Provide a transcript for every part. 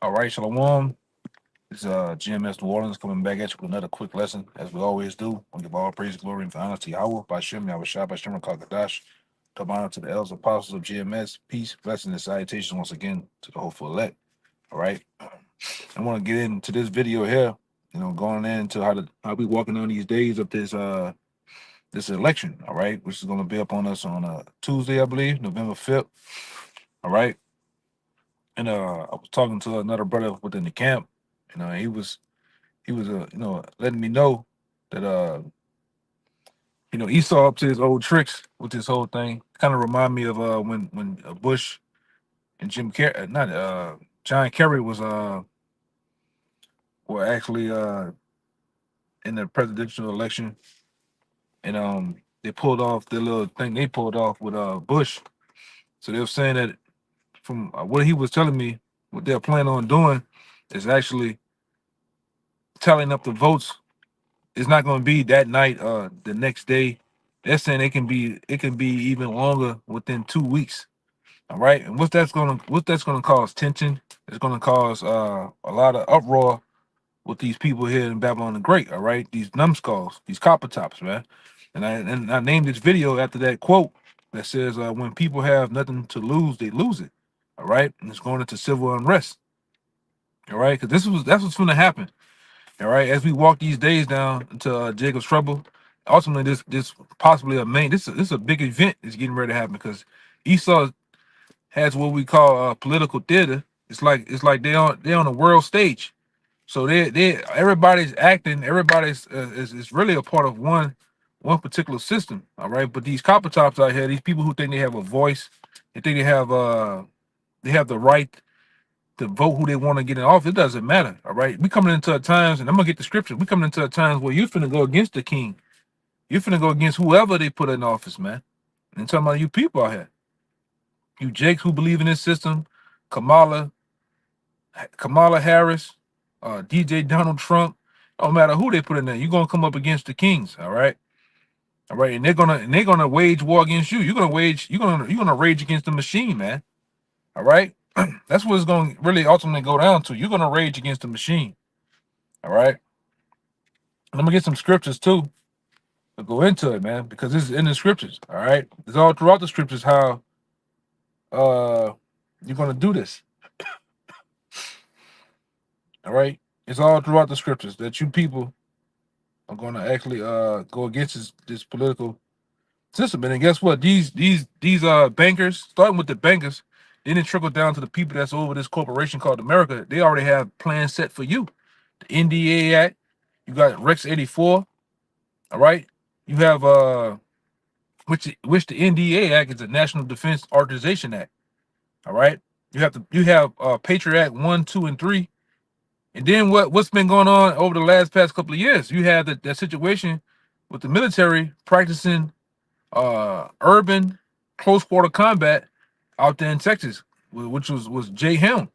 All right, Shalom. This is GMS New Orleans coming back at you with another quick lesson, as we always do. We give all praise, glory, and honor to Yahweh, by Shem, Yahweh Shai, by Shem, Kakadash. To honor to the elders, apostles of GMS. Peace, blessings, and salutations once again to the hopeful elect. All right. I want to get into this video here, going into how we walking on these days of this election, all right, which is going to be up on us on Tuesday, I believe, November 5th. All right. And I was talking to another brother within the camp. He was letting me know that Esau up to his old tricks with this whole thing. Kind of remind me of when Bush and Jim Carrey, not John Kerry was were actually in the presidential election, and they pulled off the little thing they pulled off with Bush. So they were saying that from what he was telling me, what they're planning on doing is actually tallying up the votes. It's not going to be that night, the next day. They're saying it can be even longer within 2 weeks. All right. And what that's gonna cause tension. It's gonna cause a lot of uproar with these people here in Babylon the Great. All right, these numbskulls, these copper tops, man. And I named this video after that quote that says, when people have nothing to lose, they lose it. All right. And it's going into civil unrest. All right, because that's what's gonna happen. All right, as we walk these days down into Jacob's trouble, ultimately this possibly this is a big event is getting ready to happen, because Esau has what we call political theater. It's like they're on a world stage, so they everybody's acting, everybody's is really a part of one particular system. All right, but these copper tops out here, these people who think they have a voice, they think they have the right to vote who they want to get in office. It doesn't matter. All right. We coming into a times, and I'm gonna get the scripture. We coming into a times where you're finna go against the king. You're finna go against whoever they put in office, man. And I'm talking about you people out here. You Jakes who believe in this system, Kamala Harris, DJ Donald Trump. No matter who they put in there, you're gonna come up against the kings. All right. All right. And they're gonna wage war against you. You're gonna rage against the machine, man. All right. That's what it's going to really ultimately go down to. You're going to rage against the machine. All right. I'm going to get some scriptures too to go into it, man, because this is in the scriptures. All right. It's all throughout the scriptures how you're going to do this. All right. It's all throughout the scriptures that you people are going to actually go against this political system. And then guess what? These bankers, starting with the bankers, then it trickle down to the people that's over this corporation called America. They already have plans set for you. The NDA Act, you got Rex 84. All right. You have which the NDA Act is the National Defense Authorization Act. All right. You have Patriot Act 1, 2, and 3. And then what's been going on over the past couple of years? You have that situation with the military practicing urban close quarter combat out there in Texas, which was Jay Helm.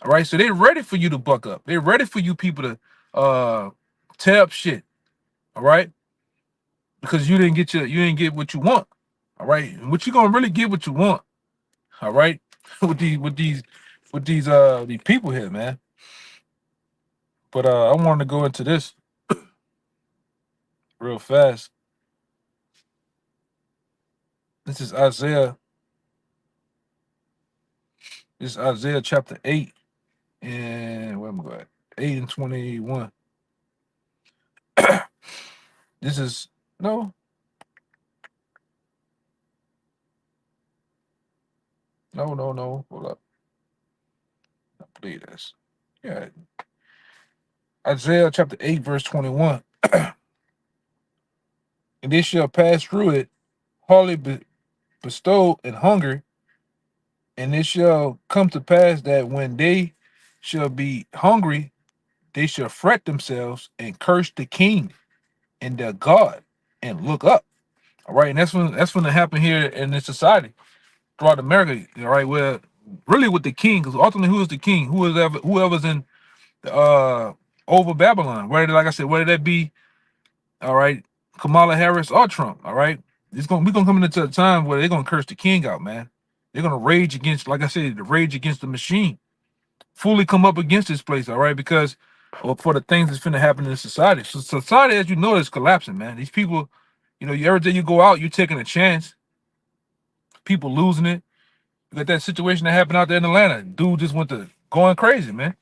All right, so they're ready for you to buck up. They're ready for you people to tear up shit. All right, because you didn't get what you want. All right, and what you gonna really get what you want. All right, with these people here, man. But I wanted to go into this real fast. This is Isaiah. This is Isaiah chapter 8, and where am I going? 8 and 21. This is no. Hold up. I believe this. Yeah. Isaiah chapter 8, verse 21. And they shall pass through it, hardly bestowed in hunger, and it shall come to pass that when they shall be hungry, they shall fret themselves and curse the king and their God and look up. All right, and that's when it happen here in this society throughout America. All right, where really with the king, because ultimately who is the king? Whoever's in the, over Babylon, whether, like I said, whether that be, all right, Kamala Harris or Trump. All right, we're gonna come into a time where they're gonna curse the king out, man. They're gonna rage against, like I said, the rage against the machine. fully come up against this place, all right? Because for the things that's finna happen in society. So society, as you know, is collapsing, man. These people, every day you go out, you're taking a chance. People losing it. You got that situation that happened out there in Atlanta. Dude just went to going crazy, man.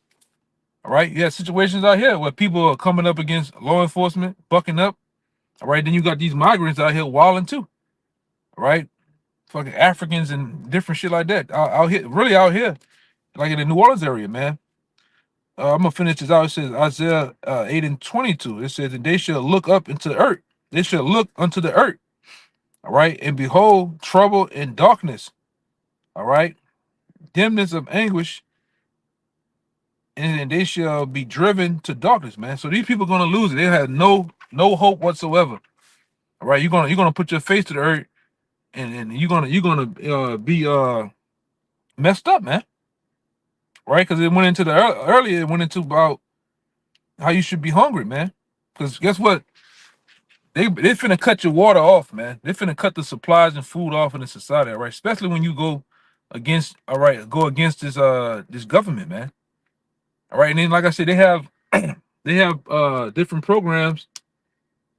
All right. You have situations out here where people are coming up against law enforcement, bucking up. All right. Then you got these migrants out here wilding too. All right. Fucking Africans and different shit like that. Out here, really out here, like in the New Orleans area, man. I'm gonna finish this out. It says Isaiah 8:22. It says, and they shall look up into the earth. They shall look unto the earth. All right. And behold, trouble and darkness. All right. Dimness of anguish, and they shall be driven to darkness, man. So these people are gonna lose it. They have no hope whatsoever. All right, you're gonna put your face to the earth, and you're gonna be messed up, man. Right? Because it went into earlier. It went into about how you should be hungry, man. Because guess what? They finna cut your water off, man. They finna cut the supplies and food off in the society, all right? Especially when you go against this government, man. All right, and then like I said, they have different programs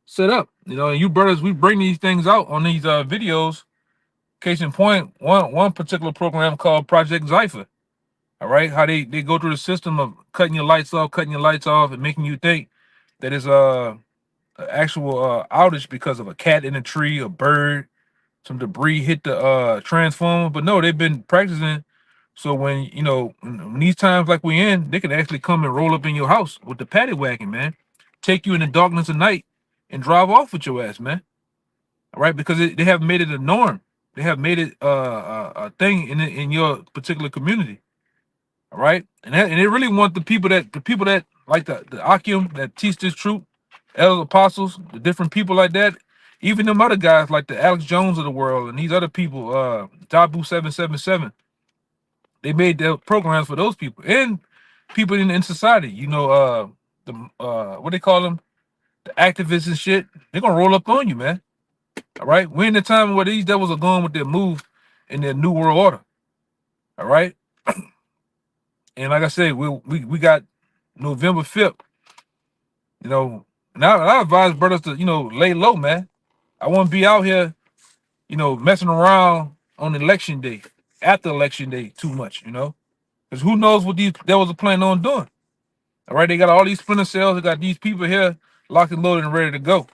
set up. And you brothers, we bring these things out on these videos. Case in point, one particular program called Project Zypher. All right, how they go through the system of cutting your lights off, and making you think that it's an actual outage because of a cat in a tree, a bird, some debris hit the transformer. But no, they've been practicing. So when when these times like we in, they can actually come and roll up in your house with the paddy wagon, man. Take you in the darkness of night and drive off with your ass, man. All right, because they have made it a norm. They have made it a thing in your particular community. All right, and they really want the people that like the Akim that teach this truth, elders, apostles, the different people like that. Even them other guys like the Alex Jones of the world and these other people, Dabu 777. They made their programs for those people and people in society. The what they call them, the activists and shit. They're gonna roll up on you, man. All right, we're in the time where these devils are going with their move in their new world order. All right, and like I said, we got November 5th. Now I advise brothers to lay low, man. I won't be out here, messing around on election day, after election day too much, because who knows what these devils are planning on doing. All right, they got all these splinter cells. They got these people here locked and loaded and ready to go.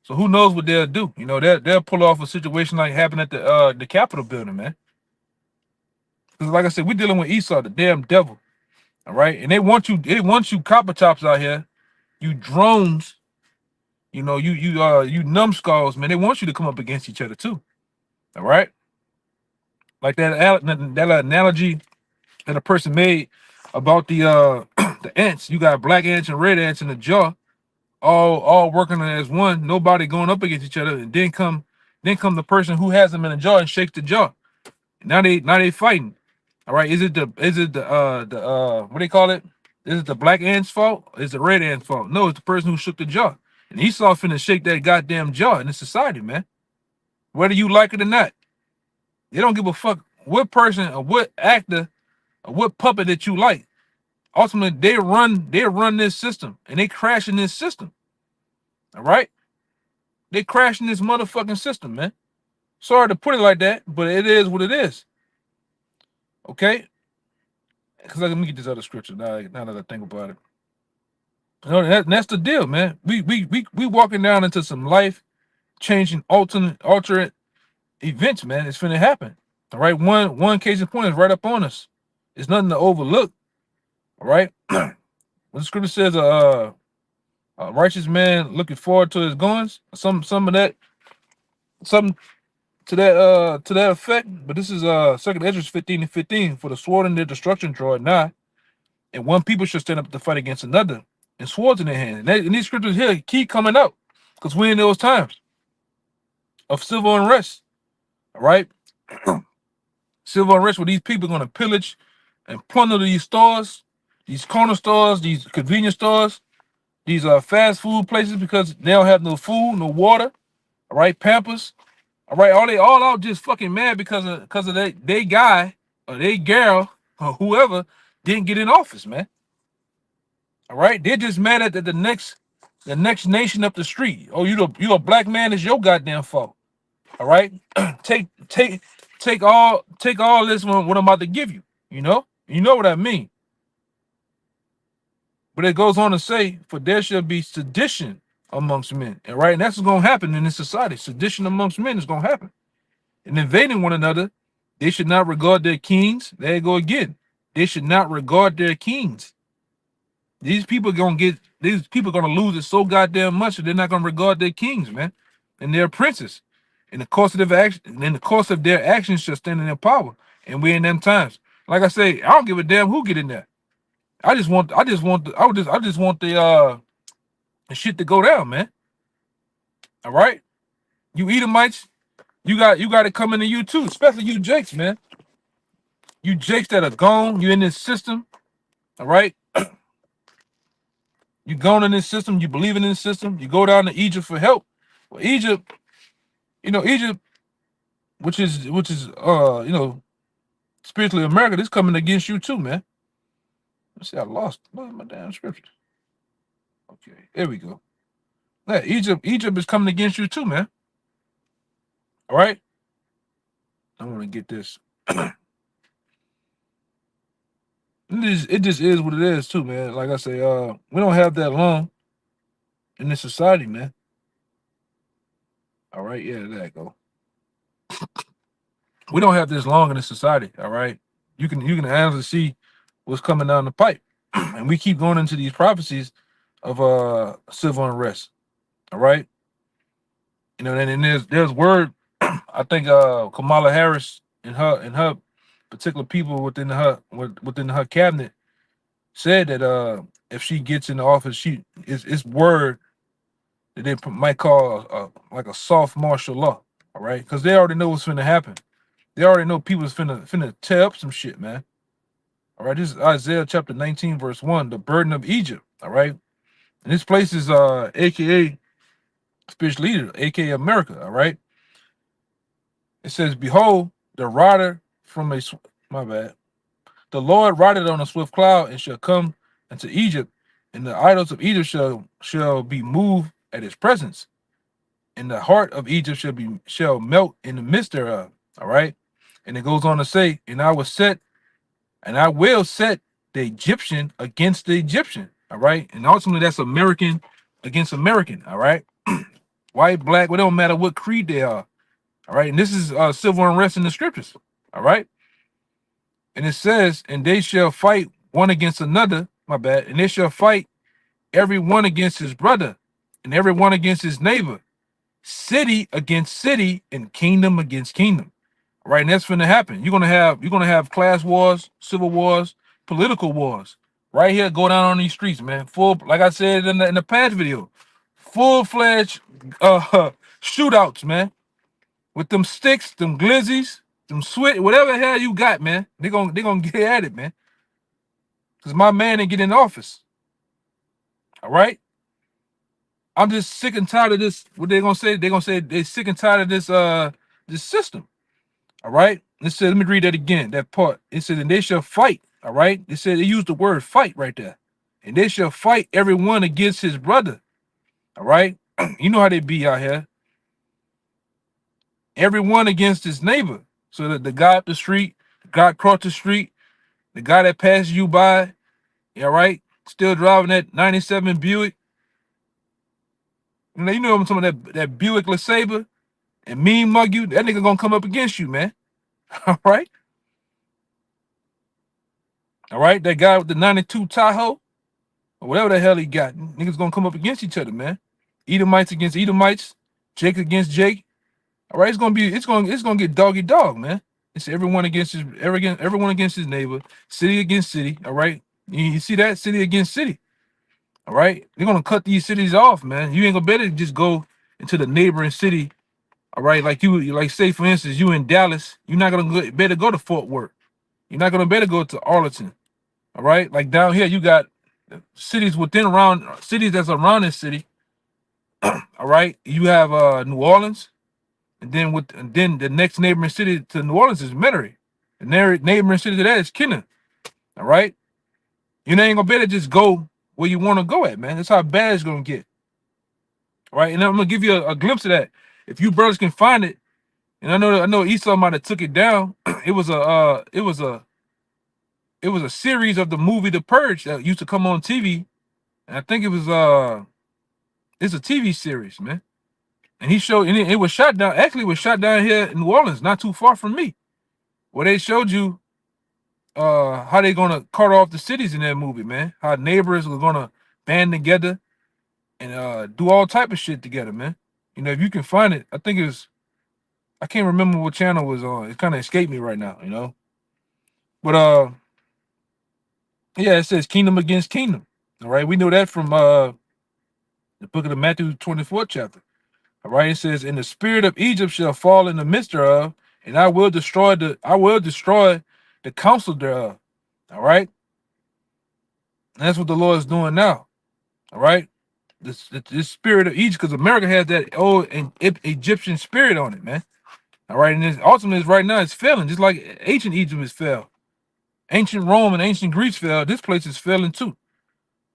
So who knows what they'll do? They'll pull off a situation like happened at the Capitol building, man. Because like I said, we're dealing with Esau, the damn devil. All right, and they want you copper tops out here, you drones. You numbskulls, man. They want you to come up against each other too. All right, like that analogy that a person made about the the ants. You got black ants and red ants in the jar, all working as one. Nobody going up against each other. And then come the person who has them in the jar and shakes the jar. Now they fighting. All right, is it the what do they call it? Is it the black ant's fault? Or is it the red ant's fault? No, it's the person who shook the jar. And Esau finna shake that goddamn jaw in the society, man. Whether you like it or not. They don't give a fuck what person or what actor or what puppet that you like. Ultimately, they run this system and they crashing this system. All right? They crashing this motherfucking system, man. Sorry to put it like that, but it is what it is. Okay? Because let me get this other scripture now that I think about it. That's the deal, man. We walking down into some life-changing alternate events, man. It's finna happen. All right. One case in point is right up on us. It's nothing to overlook. All right. When the scripture says a righteous man looking forward to his goings, some of that, something to that effect. But this is 2nd Ezra 15:15. For the sword and their destruction draw nigh, and one people should stand up to fight against another, and swords in their hand. And these scriptures here keep coming out because we're in those times of civil unrest. All right, civil unrest where these people are going to pillage and plunder these stores, these corner stores, these convenience stores, these fast food places because they don't have no food, no water. All right, Pampers. All right, all out just fucking mad because of they guy or they girl or whoever didn't get in office, man. All right, they're just mad at the next nation up the street. Oh, you a black man, is your goddamn fault. All right, take all this what I'm about to give you. You know what I mean. But it goes on to say, for there shall be sedition amongst men, and right, and that's what's gonna happen in this society. Sedition amongst men is gonna happen, and invading one another. They should not regard their kings. There you go again. They should not regard their kings. These people gonna lose it so goddamn much that they're not gonna regard their kings, man, and their princes. In the course of their actions shall stand in their power. And we're in them times. Like I say, I don't give a damn who get in there. I just want the shit to go down, man. All right, you Edomites, you got it coming to you too, especially you Jakes, man. You Jakes that are gone, you in this system, all right. You gone in this system, you believe in this system, you go down to Egypt for help. Well, Egypt, Egypt, which is spiritually America, this coming against you too, man. Let's see, I lost my damn scripture. Okay, there we go. Yeah, Egypt is coming against you too, man. All right. I want to get this. It just is what it is too, man. Like I say, we don't have that long in this society, man. All right, yeah, there you go. We don't have this long in this society. All right, you can honestly see what's coming down the pipe, and we keep going into these prophecies of civil unrest. All right, and there's word. I think Kamala Harris and her particular people within her cabinet said that if she gets in the office, it's word that they might call like a soft martial law. All right, because they already know what's finna happen. They already know people's finna tear up some shit, man. All right, this is Isaiah chapter 19, verse 1, the burden of Egypt. All right, and this place is AKA spiritual leader, AKA America. All right, it says, "Behold, the rider from the Lord rideth on a swift cloud and shall come into Egypt, and the idols of Egypt shall be moved at his presence, and the heart of Egypt shall melt in the midst thereof." All right, and it goes on to say, "And I will set the Egyptian against the Egyptian." All right, and ultimately that's American against American. All right, white, black, it don't matter what creed they are. All right, and this is civil unrest in the scriptures. All right. And it says, "And they shall fight one against another," "and they shall fight every one against his brother, and every one against his neighbor, city against city, and kingdom against kingdom." All right, and that's going to happen. You're gonna have class wars, civil wars, political wars, right here. Go down on these streets, man. Full, like I said in the past video, full-fledged shootouts, man, with them sticks, them glizzies, them switch, whatever the hell you got, man. They gonna get at it, man. Cause my man didn't get in office. All right. I'm just sick and tired of this. What they gonna say? They're gonna say they're sick and tired of this system. All right. It said, let me read that again. That part. It said, "And they shall fight." All right. It said they used the word fight right there. "And they shall fight every one against his brother." All right. You know how they be out here. Everyone against his neighbor. So that the guy up the street, the guy across the street, the guy that passed you by, all right, still driving that 97 Buick. You know I'm talking about, that Buick LeSabre, and mean mug you, that nigga gonna come up against you, man. All right? All right, that guy with the 92 Tahoe, or whatever the hell he got, niggas gonna come up against each other, man. Edomites against Edomites, Jake against Jake. All right, it's gonna get doggy dog, man. It's everyone against his neighbor, city against city. All right, you see that, city against city. All right, they're gonna cut these cities off, man. You ain't gonna better just go into the neighboring city. All right, like say for instance, you in Dallas, you're not gonna better go to Fort Worth. You're not gonna better go to Arlington. All right, like down here, you got cities that's around this city. All right, you have New Orleans. And then the next neighboring city to New Orleans is Metairie. The neighboring city to that is Kenner. All right. You ain't gonna be able to just go where you want to go at, man. That's how bad it's gonna get. Right? And I'm gonna give you a glimpse of that. If you brothers can find it, and I know Esau might have took it down. It was a series of the movie The Purge that used to come on TV. And I think it's a TV series, man. And he showed, and it was shot down. Actually, it was shot down here in New Orleans, not too far from me, where they showed you how they gonna cut off the cities in that movie, man. How neighbors are gonna band together and do all type of shit together, man. You know, if you can find it, I can't remember what channel it was on. It kind of escaped me right now, you know. But yeah, it says kingdom against kingdom. All right, we know that from the book of the Matthew 24th chapter. All right, it says, "And the spirit of Egypt shall fall in the midst thereof, and I will destroy the counsel thereof." All right, and that's what the Lord is doing now. All right, this spirit of Egypt, because America has that old Egyptian spirit on it, man. All right, and ultimately right now it's failing, just like ancient Egypt has failed. Ancient Rome and ancient Greece fell. This place is failing too.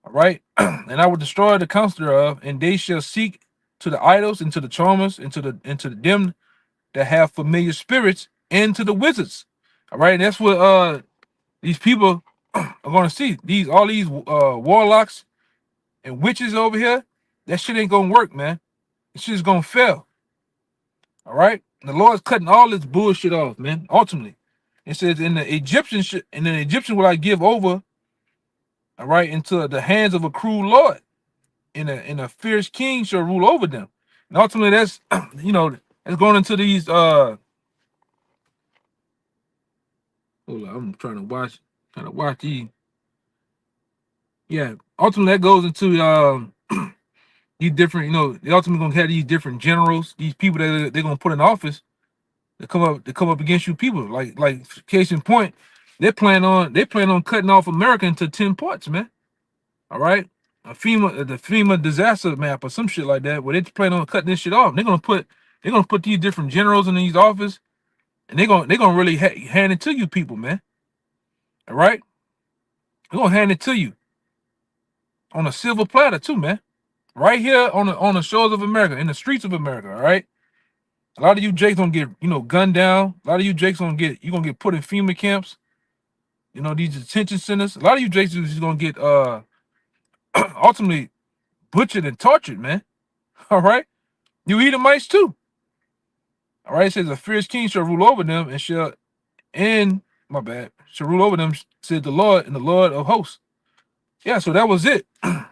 All right, and I will destroy the counsel thereof, and they shall seek to the idols and to the charmers and to the them that have familiar spirits and to the wizards. All right, and that's what these people are gonna see. All these warlocks and witches over here. That shit ain't gonna work, man. This shit's gonna fail. All right, and the Lord's cutting all this bullshit off, man. Ultimately, it says, "In the Egyptian will I give over, all right, into the hands of a cruel lord, and a fierce king shall rule over them." And ultimately, that's that's going into these hold on, I'm trying to watch these. Yeah, ultimately that goes into these different, they ultimately gonna have these different generals, these people that they're gonna put in office to come up against you people. Like case in point, they plan on cutting off America into 10 parts, man. All right. The FEMA disaster map or some shit like that, where they plan on cutting this shit off. They're gonna put these different generals in these offices, and they're gonna really hand it to you people, man. All right. They're gonna hand it to you on a silver platter too, man. Right here on the shores of America, in the streets of America. All right. A lot of you Jakes gonna get gunned down. A lot of you Jakes gonna get put in FEMA camps. These detention centers. A lot of you Jakes is gonna get ultimately butchered and tortured, man. All right. You Edomites too. All right. It says, "A fierce king shall rule over them and shall rule over them," said the Lord, and the Lord of hosts. Yeah, so that was it. And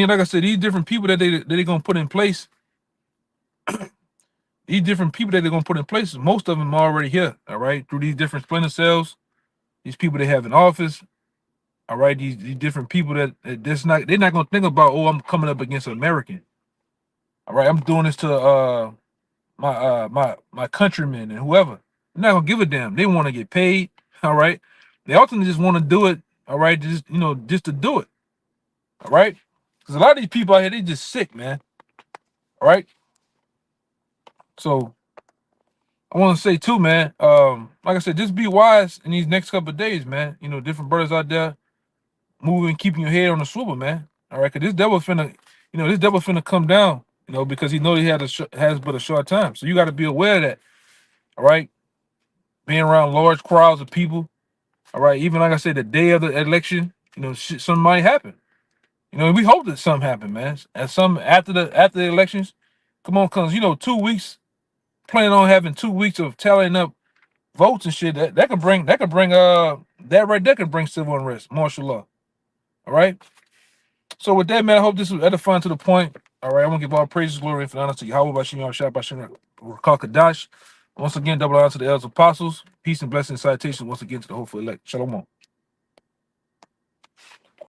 like I said, these different people that they're gonna put in place, most of them are already here. All right, through these different splinter cells, these people they have in office. All right, these different people they're not gonna think about, oh, I'm coming up against an American. All right, I'm doing this to my countrymen and whoever. They're not gonna give a damn. They want to get paid. All right, they ultimately just want to do it. All right, just to do it. All right, because a lot of these people out here, they just sick, man. All right, so I want to say too, man. Like I said, just be wise in these next couple of days, man. Different brothers out there moving, keeping your head on the swivel, man. All right, because this devil finna come down. Because he knows he has but a short time. So you got to be aware of that. All right, being around large crowds of people. All right, even like I said, the day of the election, something might happen. We hope that something happen, man. And some after the elections, come on, cause 2 weeks, planning on having 2 weeks of tallying up votes and shit. That could bring that right there could bring civil unrest, martial law. All right. So with that, man, I hope this was edifying to the point. All right, I'm gonna give all praises, glory, and honor to Yahweh, Bashem, Yahshua, Bashem, Rakakadash. Once again, double honor to the elders apostles. Peace and blessings and salutations once again to the hopeful elect. Shalom.